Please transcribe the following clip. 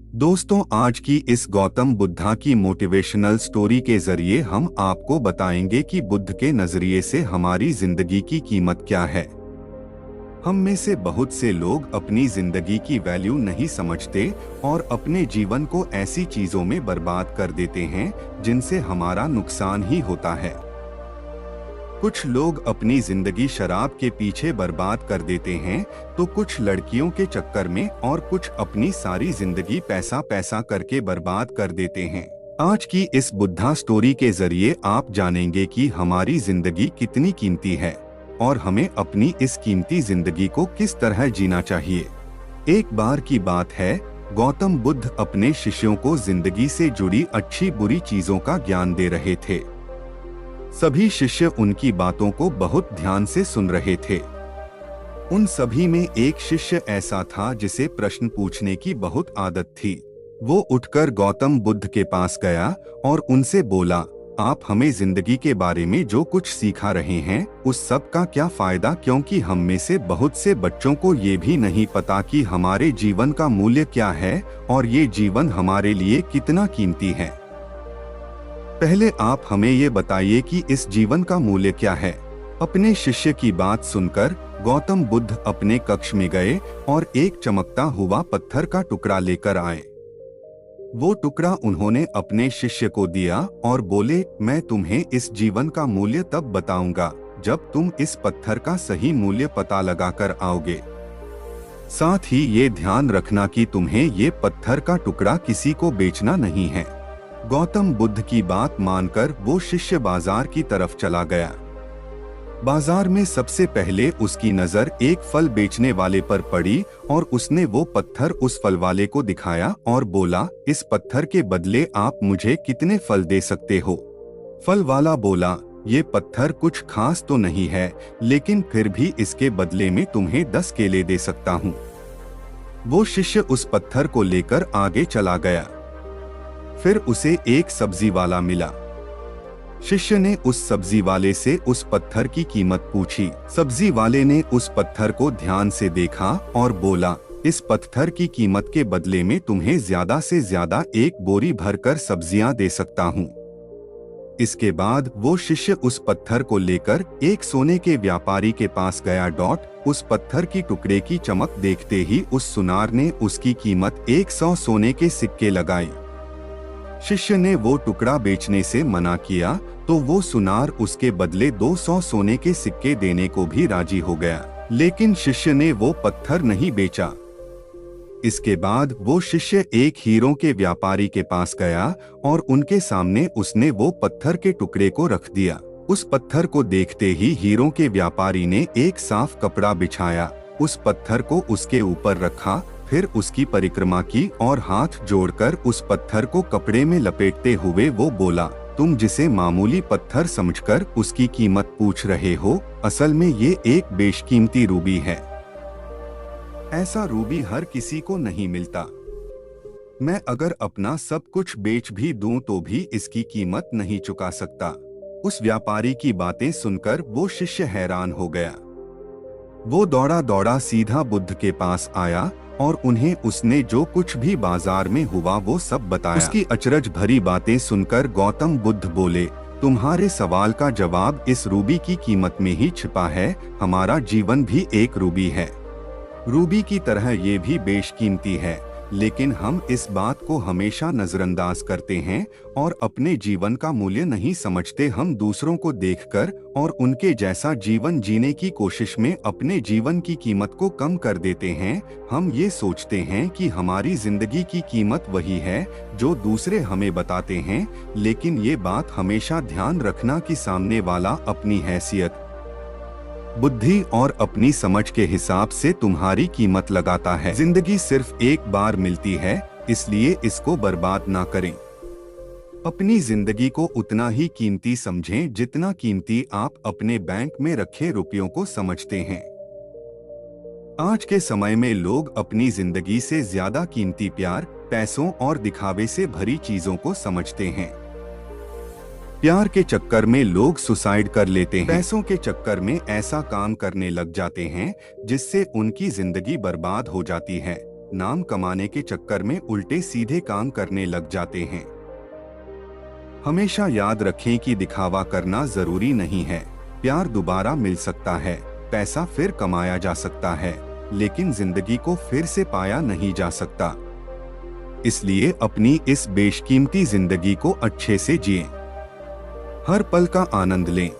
दोस्तों, आज की इस गौतम बुद्धा की मोटिवेशनल स्टोरी के जरिए हम आपको बताएंगे कि बुद्ध के नजरिए से हमारी जिंदगी की कीमत क्या है। हम में से बहुत से लोग अपनी जिंदगी की वैल्यू नहीं समझते और अपने जीवन को ऐसी चीजों में बर्बाद कर देते हैं जिनसे हमारा नुकसान ही होता है। कुछ लोग अपनी जिंदगी शराब के पीछे बर्बाद कर देते हैं, तो कुछ लड़कियों के चक्कर में और कुछ अपनी सारी जिंदगी पैसा पैसा करके बर्बाद कर देते हैं। आज की इस बुद्धा स्टोरी के जरिए आप जानेंगे कि हमारी जिंदगी कितनी कीमती है और हमें अपनी इस कीमती जिंदगी को किस तरह जीना चाहिए। एक बार की बात है, गौतम बुद्ध अपने शिष्यों को जिंदगी से जुड़ी अच्छी बुरी चीजों का ज्ञान दे रहे थे। सभी शिष्य उनकी बातों को बहुत ध्यान से सुन रहे थे। उन सभी में एक शिष्य ऐसा था जिसे प्रश्न पूछने की बहुत आदत थी। वो उठकर गौतम बुद्ध के पास गया और उनसे बोला, आप हमें जिंदगी के बारे में जो कुछ सिखा रहे हैं उस सब का क्या फायदा, क्योंकि हम में से बहुत से बच्चों को ये भी नहीं पता कि हमारे जीवन का मूल्य क्या है और ये जीवन हमारे लिए कितना कीमती है। पहले आप हमें ये बताइए कि इस जीवन का मूल्य क्या है। अपने शिष्य की बात सुनकर गौतम बुद्ध अपने कक्ष में गए और एक चमकता हुआ पत्थर का टुकड़ा लेकर आए। वो टुकड़ा उन्होंने अपने शिष्य को दिया और बोले, मैं तुम्हें इस जीवन का मूल्य तब बताऊंगा जब तुम इस पत्थर का सही मूल्य पता लगाकर आओगे। साथ ही ये ध्यान रखना कि तुम्हें ये पत्थर का टुकड़ा किसी को बेचना नहीं है। गौतम बुद्ध की बात मानकर वो शिष्य बाजार की तरफ चला गया। बाजार में सबसे पहले उसकी नजर एक फल बेचने वाले पर पड़ी और उसने वो पत्थर उस फल वाले को दिखाया और बोला, इस पत्थर के बदले आप मुझे कितने फल दे सकते हो। फल वाला बोला, ये पत्थर कुछ खास तो नहीं है, लेकिन फिर भी इसके बदले में तुम्हें 10 केले दे सकता हूँ। वो शिष्य उस पत्थर को लेकर आगे चला गया। फिर उसे एक सब्जी वाला मिला। शिष्य ने उस सब्जी वाले से उस पत्थर की कीमत पूछी। सब्जी वाले ने उस पत्थर को ध्यान से देखा और बोला, इस पत्थर की कीमत के बदले में तुम्हें ज्यादा से ज्यादा एक बोरी भरकर सब्जियां दे सकता हूँ। इसके बाद वो शिष्य उस पत्थर को लेकर एक सोने के व्यापारी के पास गया। उस पत्थर की टुकड़े की चमक देखते ही उस सुनार ने उसकी कीमत 100 सोने के सिक्के लगाई। शिष्य ने वो टुकड़ा बेचने से मना किया तो वो सुनार उसके बदले 200 सोने के सिक्के देने को भी राजी हो गया, लेकिन शिष्य ने वो पत्थर नहीं बेचा। इसके बाद वो शिष्य एक हीरों के व्यापारी के पास गया और उनके सामने उसने वो पत्थर के टुकड़े को रख दिया। उस पत्थर को देखते ही हीरों के व्यापारी ने एक साफ कपड़ा बिछाया, उस पत्थर को उसके ऊपर रखा, फिर उसकी परिक्रमा की और हाथ जोड़कर उस पत्थर को कपड़े में लपेटते हुए वो बोला, तुम जिसे मामूली पत्थर समझकर उसकी कीमत पूछ रहे हो, असल में ये एक बेशकीमती रूबी है। ऐसा रूबी हर किसी को नहीं मिलता। मैं अगर अपना सब कुछ बेच भी दूं तो भी इसकी कीमत नहीं चुका सकता। उस व्यापारी की बातें सुनकर वो शिष्य हैरान हो गया। वो दौड़ा दौड़ा सीधा बुद्ध के पास आया और उन्हें उसने जो कुछ भी बाजार में हुआ वो सब बताया। उसकी अचरज भरी बातें सुनकर गौतम बुद्ध बोले, तुम्हारे सवाल का जवाब इस रूबी की कीमत में ही छिपा है। हमारा जीवन भी एक रूबी है। रूबी की तरह ये भी बेशकीमती है, लेकिन हम इस बात को हमेशा नजरअंदाज करते हैं और अपने जीवन का मूल्य नहीं समझते। हम दूसरों को देखकर और उनके जैसा जीवन जीने की कोशिश में अपने जीवन की कीमत को कम कर देते हैं। हम ये सोचते हैं कि हमारी जिंदगी की कीमत वही है जो दूसरे हमें बताते हैं, लेकिन ये बात हमेशा ध्यान रखना कि सामने वाला अपनी हैसियत, बुद्धि और अपनी समझ के हिसाब से तुम्हारी कीमत लगाता है। जिंदगी सिर्फ एक बार मिलती है, इसलिए इसको बर्बाद ना करें। अपनी जिंदगी को उतना ही कीमती समझें जितना कीमती आप अपने बैंक में रखे रुपयों को समझते हैं। आज के समय में लोग अपनी जिंदगी से ज्यादा कीमती प्यार, पैसों और दिखावे से भरी चीजों को समझते हैं। प्यार के चक्कर में लोग सुसाइड कर लेते हैं। पैसों के चक्कर में ऐसा काम करने लग जाते हैं जिससे उनकी जिंदगी बर्बाद हो जाती है। नाम कमाने के चक्कर में उल्टे सीधे काम करने लग जाते हैं। हमेशा याद रखें कि दिखावा करना जरूरी नहीं है। प्यार दोबारा मिल सकता है, पैसा फिर कमाया जा सकता है, लेकिन जिंदगी को फिर से पाया नहीं जा सकता। इसलिए अपनी इस बेशकीमती जिंदगी को अच्छे से जिएं। हर पल का आनंद लें।